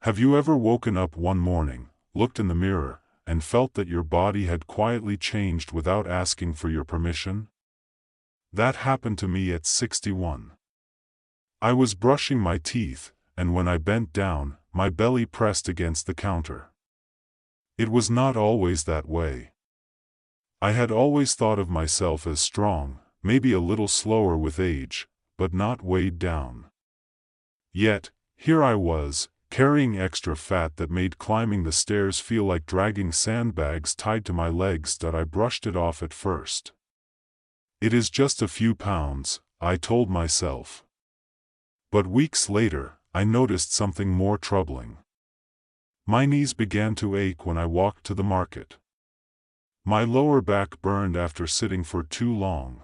Have you ever woken up one morning, looked in the mirror, and felt that your body had quietly changed without asking for your permission? That happened to me at 61. I was brushing my teeth, and when I bent down, my belly pressed against the counter. It was not always that way. I had always thought of myself as strong, maybe a little slower with age, but not weighed down. Yet, here I was, carrying extra fat that made climbing the stairs feel like dragging sandbags tied to my legs. I brushed it off at first. It is just a few pounds, I told myself. But weeks later, I noticed something more troubling. My knees began to ache when I walked to the market. My lower back burned after sitting for too long.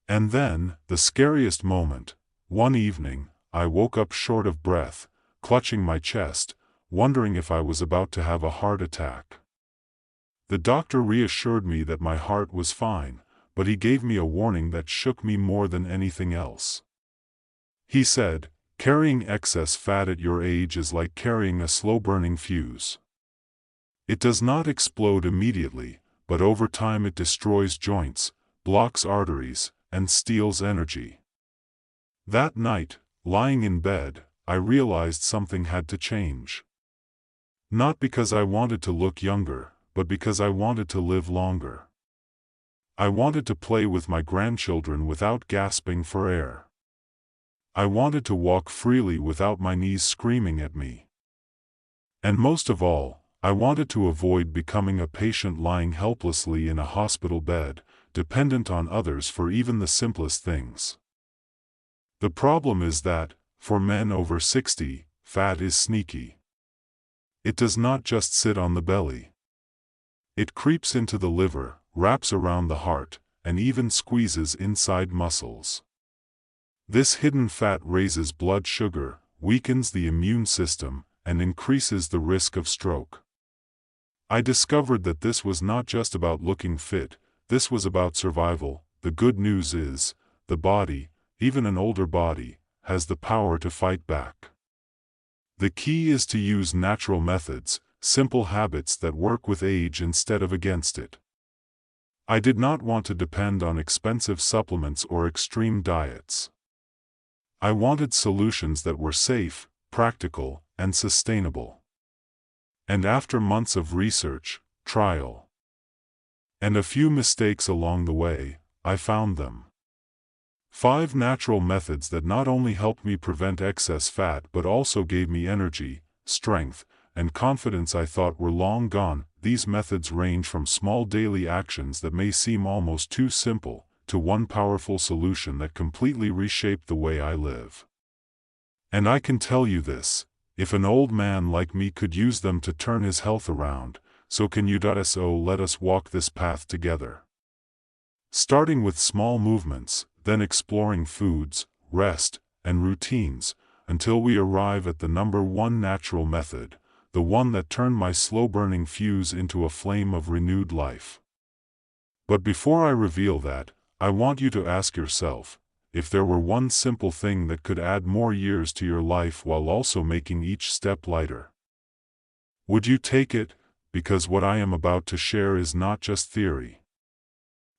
And then, the scariest moment, one evening, I woke up short of breath, clutching my chest, wondering if I was about to have a heart attack. The doctor reassured me that my heart was fine, but he gave me a warning that shook me more than anything else. He said, "Carrying excess fat at your age is like carrying a slow-burning fuse. It does not explode immediately, but over time it destroys joints, blocks arteries, and steals energy." That night, lying in bed, I realized something had to change. Not because I wanted to look younger, but because I wanted to live longer. I wanted to play with my grandchildren without gasping for air. I wanted to walk freely without my knees screaming at me. And most of all, I wanted to avoid becoming a patient lying helplessly in a hospital bed, dependent on others for even the simplest things. The problem is that, for men over 60, fat is sneaky. It does not just sit on the belly. It creeps into the liver, wraps around the heart, and even squeezes inside muscles. This hidden fat raises blood sugar, weakens the immune system, and increases the risk of stroke. I discovered that this was not just about looking fit, this was about survival. The good news is, the body, even an older body, has the power to fight back. The key is to use natural methods, simple habits that work with age instead of against it. I did not want to depend on expensive supplements or extreme diets. I wanted solutions that were safe, practical, and sustainable. And after months of research, trial, and a few mistakes along the way, I found them. 5 natural methods that not only helped me prevent excess fat but also gave me energy, strength, and confidence I thought were long gone. These methods range from small daily actions that may seem almost too simple, to one powerful solution that completely reshaped the way I live. And I can tell you this, if an old man like me could use them to turn his health around, so can you. So let us walk this path together. Starting with small movements, then exploring foods, rest, and routines, until we arrive at the number 1 natural method, the one that turned my slow-burning fuse into a flame of renewed life. But before I reveal that, I want you to ask yourself, if there were one simple thing that could add more years to your life while also making each step lighter, would you take it? Because what I am about to share is not just theory.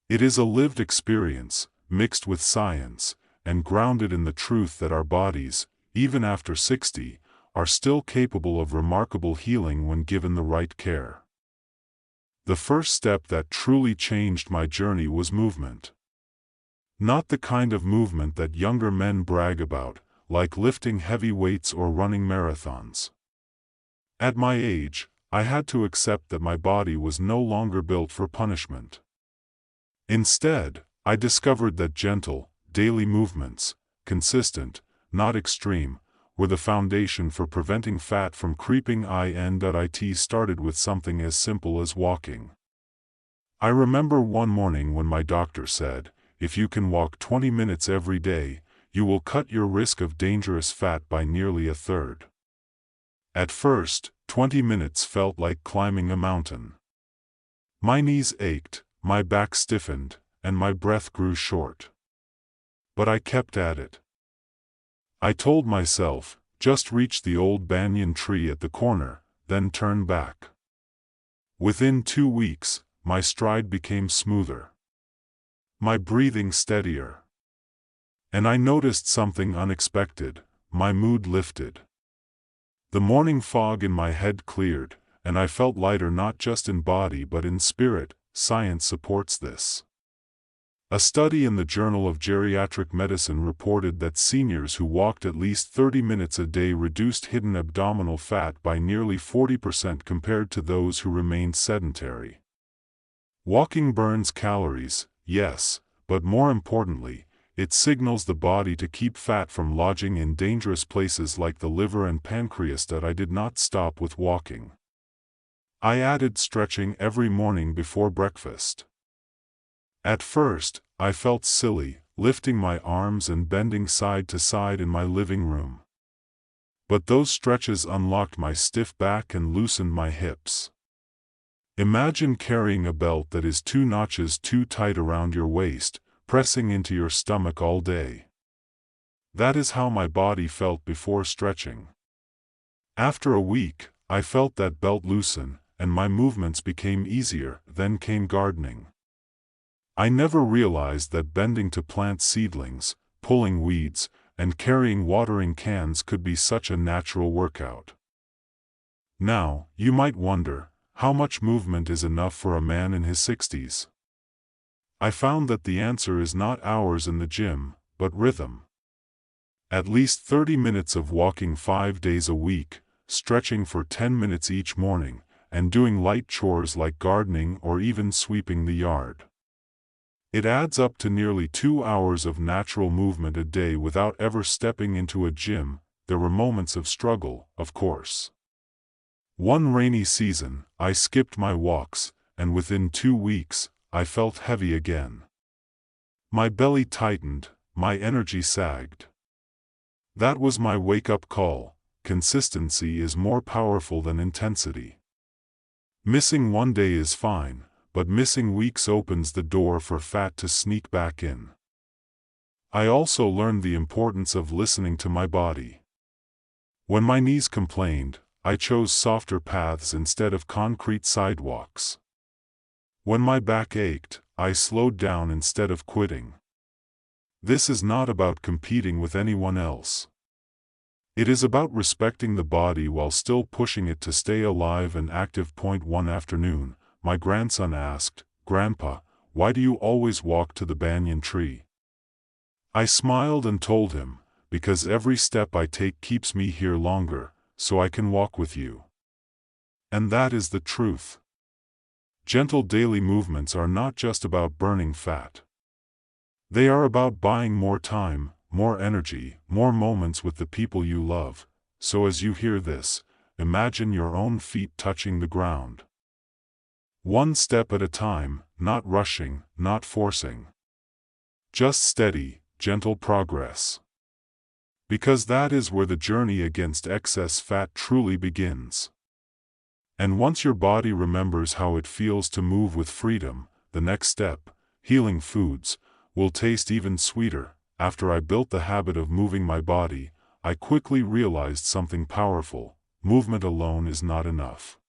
It is a lived experience, mixed with science, and grounded in the truth that our bodies, even after 60, are still capable of remarkable healing when given the right care. The first step that truly changed my journey was movement. Not the kind of movement that younger men brag about, like lifting heavy weights or running marathons. At my age, I had to accept that my body was no longer built for punishment. Instead, I discovered that gentle, daily movements, consistent, not extreme, were the foundation for preventing fat from creeping in. It started with something as simple as walking. I remember one morning when my doctor said, "If you can walk 20 minutes every day, you will cut your risk of dangerous fat by nearly 1/3. At first, 20 minutes felt like climbing a mountain. My knees ached, my back stiffened, and my breath grew short. But I kept at it. I told myself, just reached the old banyan tree at the corner, then turned back. Within 2 weeks, my stride became smoother, my breathing steadier. And I noticed something unexpected. My mood lifted. The morning fog in my head cleared, and I felt lighter not just in body but in spirit. Science supports this. A study in the Journal of Geriatric Medicine reported that seniors who walked at least 30 minutes a day reduced hidden abdominal fat by nearly 40% compared to those who remained sedentary. Walking burns calories, yes, but more importantly, it signals the body to keep fat from lodging in dangerous places like the liver and pancreas. That I did not stop with walking. I added stretching every morning before breakfast. At first, I felt silly, lifting my arms and bending side to side in my living room. But those stretches unlocked my stiff back and loosened my hips. Imagine carrying a belt that is 2 notches too tight around your waist, pressing into your stomach all day. That is how my body felt before stretching. After a week, I felt that belt loosen, and my movements became easier. Then came gardening. I never realized that bending to plant seedlings, pulling weeds, and carrying watering cans could be such a natural workout. Now, you might wonder, how much movement is enough for a man in his 60s? I found that the answer is not hours in the gym, but rhythm. At least 30 minutes of walking 5 days a week, stretching for 10 minutes each morning, and doing light chores like gardening or even sweeping the yard. It adds up to nearly 2 hours of natural movement a day without ever stepping into a gym. There were moments of struggle, of course. One rainy season, I skipped my walks, and within 2 weeks, I felt heavy again. My belly tightened, my energy sagged. That was my wake-up call. Consistency is more powerful than intensity. Missing one day is fine, but missing weeks opens the door for fat to sneak back in. I also learned the importance of listening to my body. When my knees complained, I chose softer paths instead of concrete sidewalks. When my back ached, I slowed down instead of quitting. This is not about competing with anyone else. It is about respecting the body while still pushing it to stay alive and active. One afternoon, my grandson asked, "Grandpa, why do you always walk to the banyan tree?" I smiled and told him, "Because every step I take keeps me here longer, so I can walk with you." And that is the truth. Gentle daily movements are not just about burning fat. They are about buying more time, more energy, more moments with the people you love. So as you hear this, imagine your own feet touching the ground. One step at a time, not rushing, not forcing. Just steady, gentle progress. Because that is where the journey against excess fat truly begins. And once your body remembers how it feels to move with freedom, the next step, healing foods, will taste even sweeter. After I built the habit of moving my body, I quickly realized something powerful: movement alone is not enough.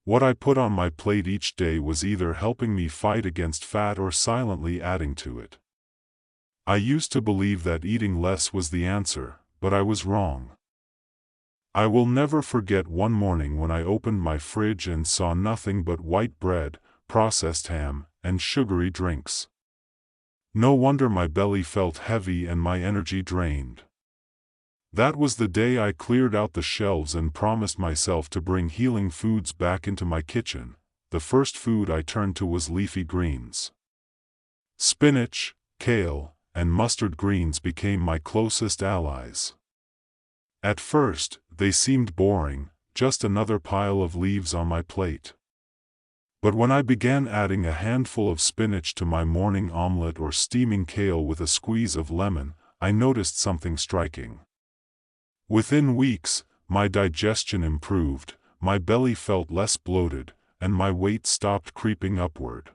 What I put on my plate each day was either helping me fight against fat or silently adding to it. I used to believe that eating less was the answer, but I was wrong. I will never forget one morning when I opened my fridge and saw nothing but white bread, processed ham, and sugary drinks. No wonder my belly felt heavy and my energy drained. That was the day I cleared out the shelves and promised myself to bring healing foods back into my kitchen. The first food I turned to was leafy greens. Spinach, kale, and mustard greens became my closest allies. At first, they seemed boring, just another pile of leaves on my plate. But when I began adding a handful of spinach to my morning omelette or steaming kale with a squeeze of lemon, I noticed something striking. Within weeks, my digestion improved, my belly felt less bloated, and my weight stopped creeping upward.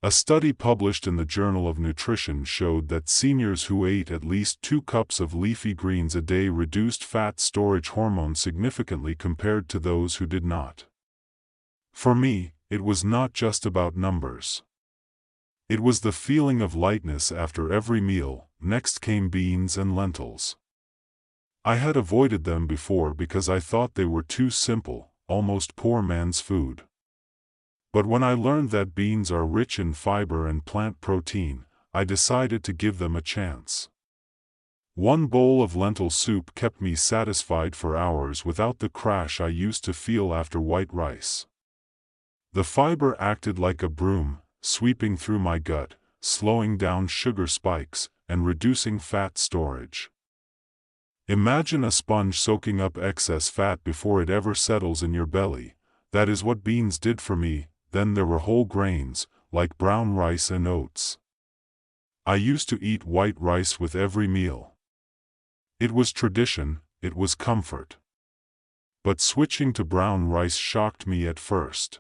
A study published in the Journal of Nutrition showed that seniors who ate at least 2 cups of leafy greens a day reduced fat storage hormone significantly compared to those who did not. For me, it was not just about numbers. It was the feeling of lightness after every meal. Next came beans and lentils. I had avoided them before because I thought they were too simple, almost poor man's food. But when I learned that beans are rich in fiber and plant protein, I decided to give them a chance. One bowl of lentil soup kept me satisfied for hours without the crash I used to feel after white rice. The fiber acted like a broom, sweeping through my gut, slowing down sugar spikes, and reducing fat storage. Imagine a sponge soaking up excess fat before it ever settles in your belly. That is what beans did for me. Then there were whole grains, like brown rice and oats. I used to eat white rice with every meal. It was tradition, it was comfort. But switching to brown rice shocked me at first.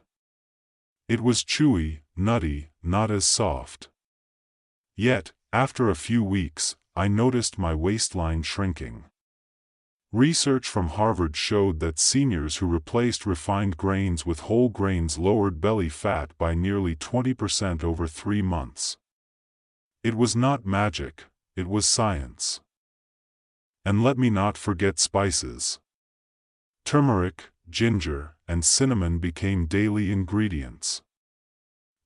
It was chewy, nutty, not as soft. Yet, after a few weeks, I noticed my waistline shrinking. Research from Harvard showed that seniors who replaced refined grains with whole grains lowered belly fat by nearly 20% over 3 months. It was not magic, it was science. And let me not forget spices. Turmeric, ginger, and cinnamon became daily ingredients.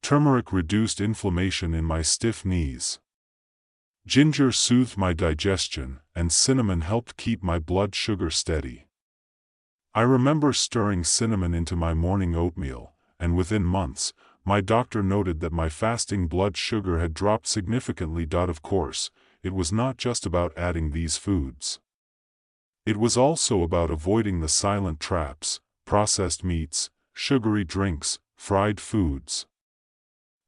Turmeric reduced inflammation in my stiff knees. Ginger soothed my digestion, and cinnamon helped keep my blood sugar steady. I remember stirring cinnamon into my morning oatmeal, and within months, my doctor noted that my fasting blood sugar had dropped significantly. Of course, it was not just about adding these foods. It was also about avoiding the silent traps: processed meats, sugary drinks, fried foods.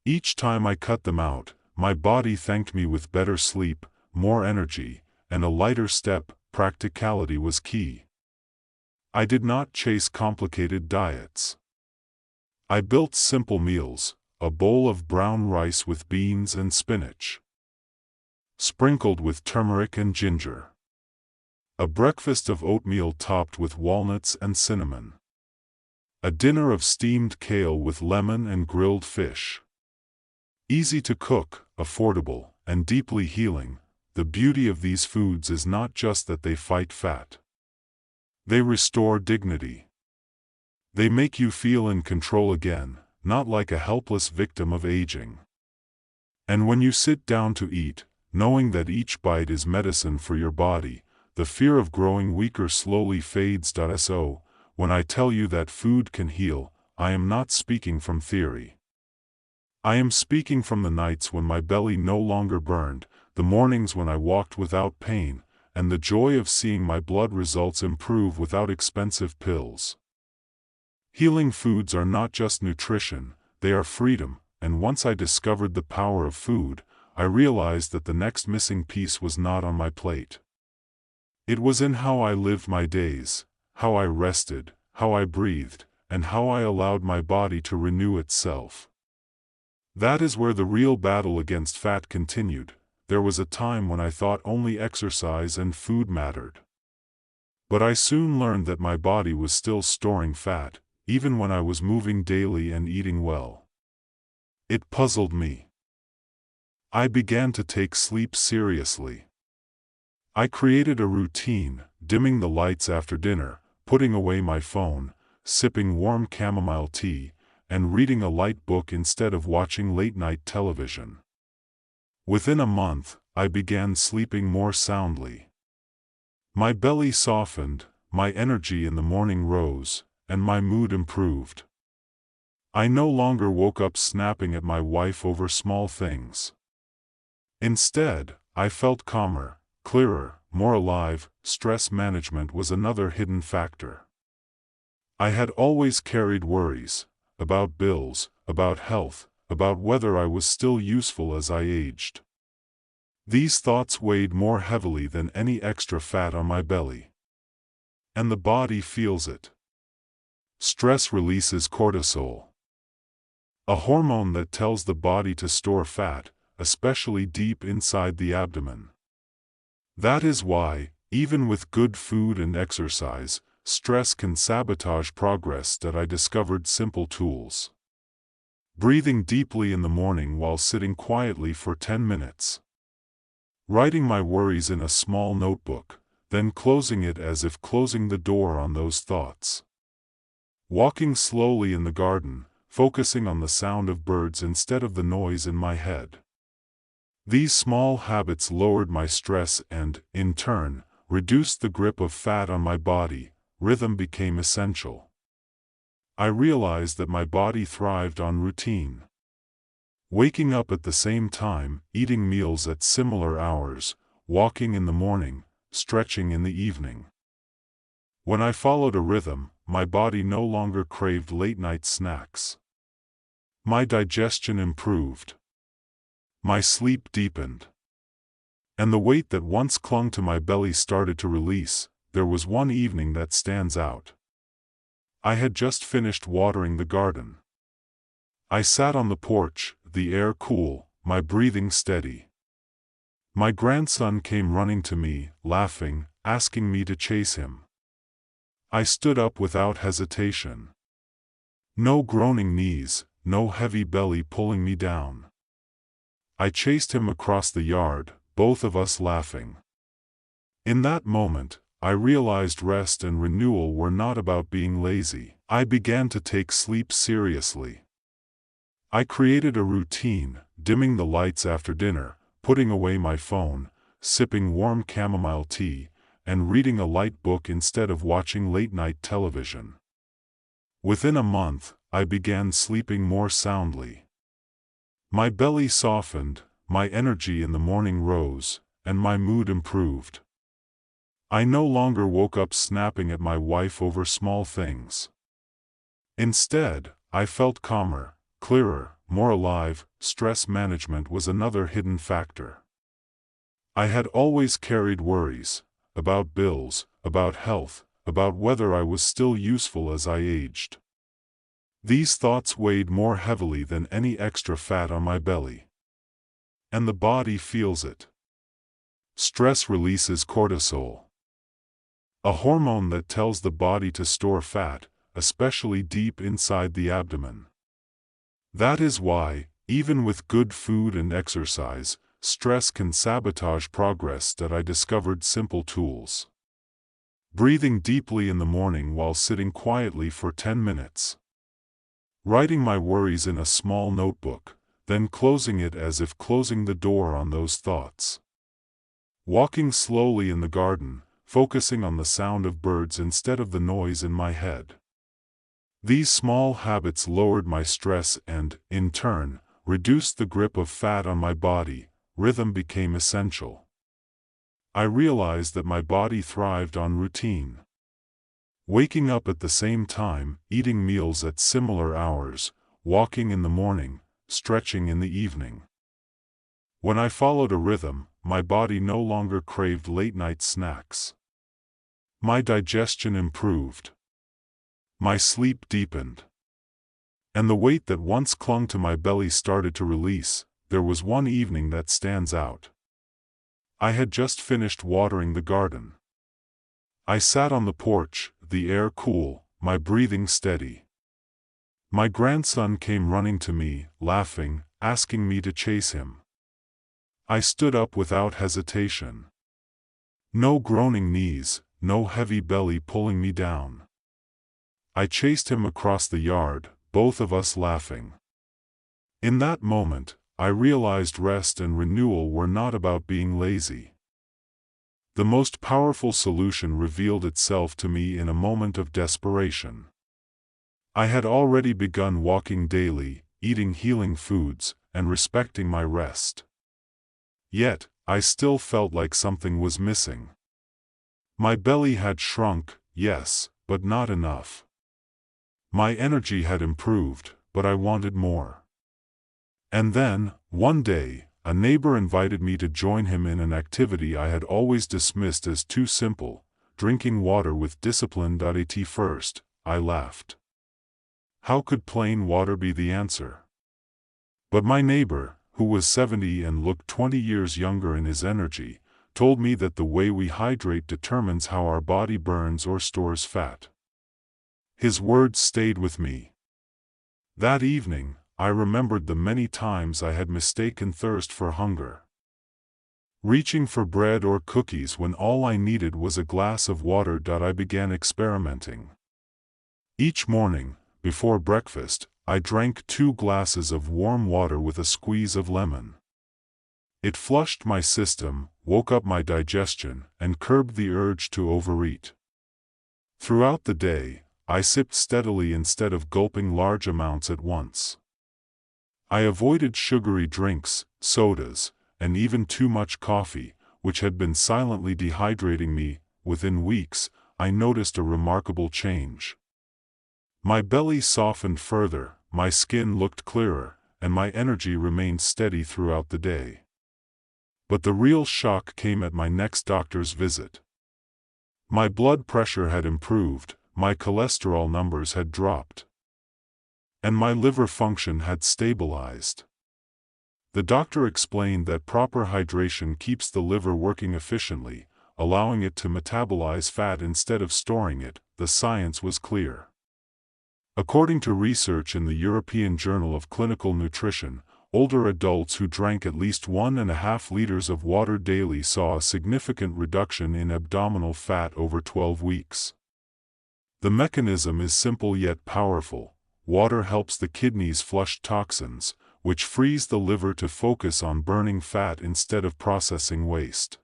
Each time I cut them out, my body thanked me with better sleep, more energy, and a lighter step. Practicality was key. I did not chase complicated diets. I built simple meals: a bowl of brown rice with beans and spinach, sprinkled with turmeric and ginger. A breakfast of oatmeal topped with walnuts and cinnamon. A dinner of steamed kale with lemon and grilled fish. Easy to cook, affordable, and deeply healing. The beauty of these foods is not just that they fight fat. They restore dignity. They make you feel in control again, not like a helpless victim of aging. And when you sit down to eat, knowing that each bite is medicine for your body, the fear of growing weaker slowly fades. So, when I tell you that food can heal, I am not speaking from theory. I am speaking from the nights when my belly no longer burned, the mornings when I walked without pain, and the joy of seeing my blood results improve without expensive pills. Healing foods are not just nutrition, they are freedom, and once I discovered the power of food, I realized that the next missing piece was not on my plate. It was in how I lived my days, how I rested, how I breathed, and how I allowed my body to renew itself. That is where the real battle against fat continued. There was a time when I thought only exercise and food mattered. But I soon learned that my body was still storing fat, even when I was moving daily and eating well. It puzzled me. I began to take sleep seriously. I created a routine: dimming the lights after dinner, putting away my phone, sipping warm chamomile tea, and reading a light book instead of watching late-night television. Within a month, I began sleeping more soundly. My belly softened, my energy in the morning rose, and my mood improved. I no longer woke up snapping at my wife over small things. Instead, I felt calmer, clearer, more alive. Stress management was another hidden factor. I had always carried worries about bills, about health, about whether I was still useful as I aged. These thoughts weighed more heavily than any extra fat on my belly. And the body feels it. Stress releases cortisol. a hormone that tells the body to store fat, especially deep inside the abdomen. That is why, even with good food and exercise, stress can sabotage progress. That I discovered simple tools. Breathing deeply in the morning while sitting quietly for 10 minutes. Writing my worries in a small notebook, then closing it as if closing the door on those thoughts. Walking slowly in the garden, focusing on the sound of birds instead of the noise in my head. These small habits lowered my stress and, in turn, reduced the grip of fat on my body. Rhythm became essential. I realized that my body thrived on routine. Waking up at the same time, eating meals at similar hours, walking in the morning, stretching in the evening. When I followed a rhythm, my body no longer craved late-night snacks. My digestion improved. My sleep deepened. And the weight that once clung to my belly started to release. There was one evening that stands out. I had just finished watering the garden. I sat on the porch, the air cool, my breathing steady. My grandson came running to me, laughing, asking me to chase him. I stood up without hesitation. No groaning knees, no heavy belly pulling me down. I chased him across the yard, both of us laughing. In that moment, I realized rest and renewal were not about being lazy. I began to take sleep seriously. I created a routine, dimming the lights after dinner, putting away my phone, sipping warm chamomile tea, and reading a light book instead of watching late-night television. Within a month, I began sleeping more soundly. My belly softened, my energy in the morning rose, and my mood improved. I no longer woke up snapping at my wife over small things. Instead, I felt calmer, clearer, more alive. Stress management was another hidden factor. I had always carried worries, about bills, about health, about whether I was still useful as I aged. These thoughts weighed more heavily than any extra fat on my belly. And the body feels it. Stress releases cortisol, a hormone that tells the body to store fat, especially deep inside the abdomen. That is why, even with good food and exercise, stress can sabotage progress. That I discovered simple tools. Breathing deeply in the morning while sitting quietly for 10 minutes. Writing my worries in a small notebook, then closing it as if closing the door on those thoughts. Walking slowly in the garden, focusing on the sound of birds instead of the noise in my head. These small habits lowered my stress and, in turn, reduced the grip of fat on my body. Rhythm became essential. I realized that my body thrived on routine. Waking up at the same time, eating meals at similar hours, walking in the morning, stretching in the evening. When I followed a rhythm, my body no longer craved late-night snacks. My digestion improved. My sleep deepened. And the weight that once clung to my belly started to release. There was one evening that stands out. I had just finished watering the garden. I sat on the porch, the air cool, my breathing steady. My grandson came running to me, laughing, asking me to chase him. I stood up without hesitation. No groaning knees, no heavy belly pulling me down. I chased him across the yard, both of us laughing. In that moment, I realized rest and renewal were not about being lazy. The most powerful solution revealed itself to me in a moment of desperation. I had already begun walking daily, eating healing foods, and respecting my rest. Yet, I still felt like something was missing. My belly had shrunk, yes, but not enough. My energy had improved, but I wanted more. And then, one day, a neighbor invited me to join him in an activity I had always dismissed as too simple, drinking water with discipline. At first, I laughed. How could plain water be the answer? But my neighbor, who was 70 and looked 20 years younger in his energy, told me that the way we hydrate determines how our body burns or stores fat. His words stayed with me. That evening, I remembered the many times I had mistaken thirst for hunger, reaching for bread or cookies when all I needed was a glass of water. I began experimenting. Each morning, before breakfast, I drank 2 glasses of warm water with a squeeze of lemon. It flushed my system, woke up my digestion, and curbed the urge to overeat. Throughout the day, I sipped steadily instead of gulping large amounts at once. I avoided sugary drinks, sodas, and even too much coffee, which had been silently dehydrating me. Within weeks, I noticed a remarkable change. My belly softened further, my skin looked clearer, and my energy remained steady throughout the day. But the real shock came at my next doctor's visit. My blood pressure had improved, my cholesterol numbers had dropped, and my liver function had stabilized. The doctor explained that proper hydration keeps the liver working efficiently, allowing it to metabolize fat instead of storing it. The science was clear. According to research in the European Journal of Clinical Nutrition, older adults who drank at least 1.5 liters of water daily saw a significant reduction in abdominal fat over 12 weeks. The mechanism is simple yet powerful. Water helps the kidneys flush toxins, which frees the liver to focus on burning fat instead of processing waste.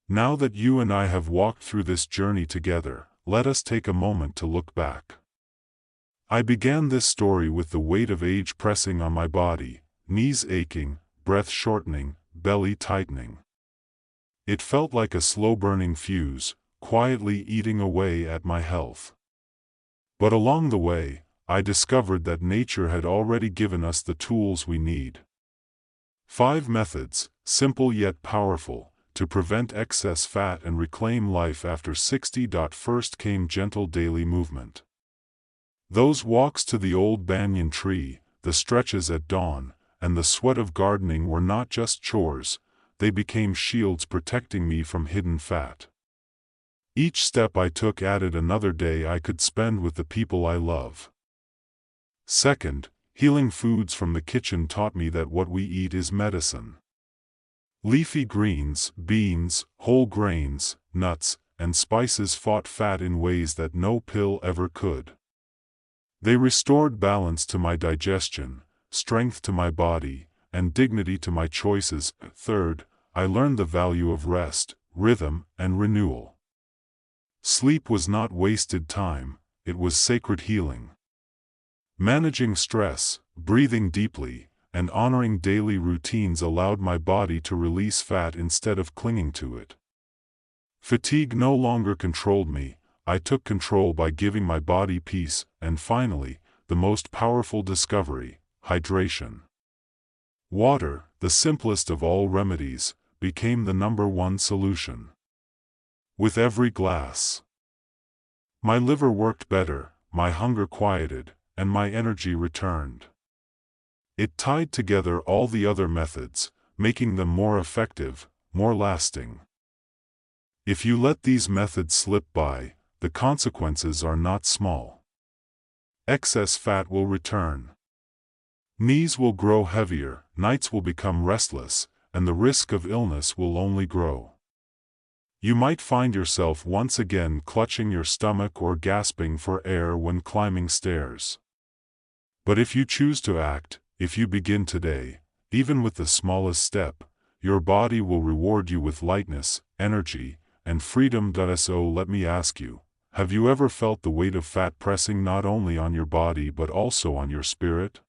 Now that you and I have walked through this journey together, let us take a moment to look back. I began this story with the weight of age pressing on my body, knees aching, breath shortening, belly tightening. It felt like a slow-burning fuse, quietly eating away at my health. But along the way, I discovered that nature had already given us the tools we need. 5 methods, simple yet powerful, to prevent excess fat and reclaim life after 60. First came gentle daily movement. Those walks to the old banyan tree, the stretches at dawn, and the sweat of gardening were not just chores, they became shields protecting me from hidden fat. Each step I took added another day I could spend with the people I love. Second, healing foods from the kitchen taught me that what we eat is medicine. Leafy greens, beans, whole grains, nuts, and spices fought fat in ways that no pill ever could. They restored balance to my digestion, strength to my body, and dignity to my choices. Third, I learned the value of rest, rhythm, and renewal. Sleep was not wasted time, it was sacred healing. Managing stress, breathing deeply, and honoring daily routines allowed my body to release fat instead of clinging to it. Fatigue no longer controlled me, I took control by giving my body peace. And finally, the most powerful discovery, hydration. Water, the simplest of all remedies, became the #1 solution. With every glass, my liver worked better, my hunger quieted, and my energy returned. It tied together all the other methods, making them more effective, more lasting. If you let these methods slip by, the consequences are not small. Excess fat will return. Knees will grow heavier, nights will become restless, and the risk of illness will only grow. You might find yourself once again clutching your stomach or gasping for air when climbing stairs. But if you choose to act, if you begin today, even with the smallest step, your body will reward you with lightness, energy, and freedom. So let me ask you, have you ever felt the weight of fat pressing not only on your body but also on your spirit?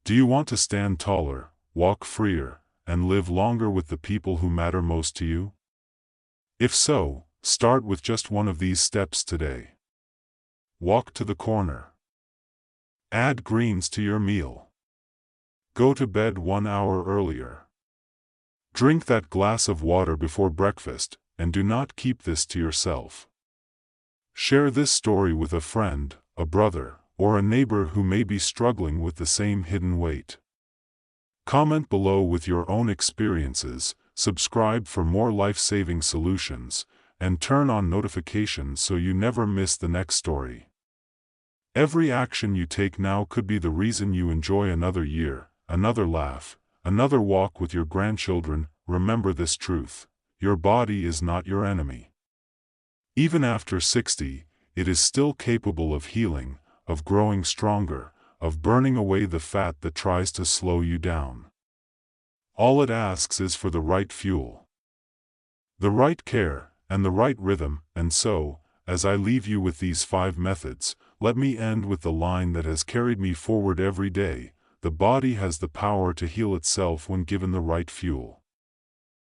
Do you want to stand taller, walk freer, and live longer with the people who matter most to you? If so, start with just one of these steps today. Walk to the corner. Add greens to your meal. Go to bed 1 hour earlier. Drink that glass of water before breakfast, and do not keep this to yourself. Share this story with a friend, a brother, or a neighbor who may be struggling with the same hidden weight. Comment below with your own experiences, subscribe for more life-saving solutions, and turn on notifications so you never miss the next story. Every action you take now could be the reason you enjoy another year, another laugh, another walk with your grandchildren. Remember this truth: your body is not your enemy. Even after 60, it is still capable of healing, of growing stronger, of burning away the fat that tries to slow you down. All it asks is for the right fuel, the right care, and the right rhythm. And so, as I leave you with these 5 methods, let me end with the line that has carried me forward every day: the body has the power to heal itself when given the right fuel.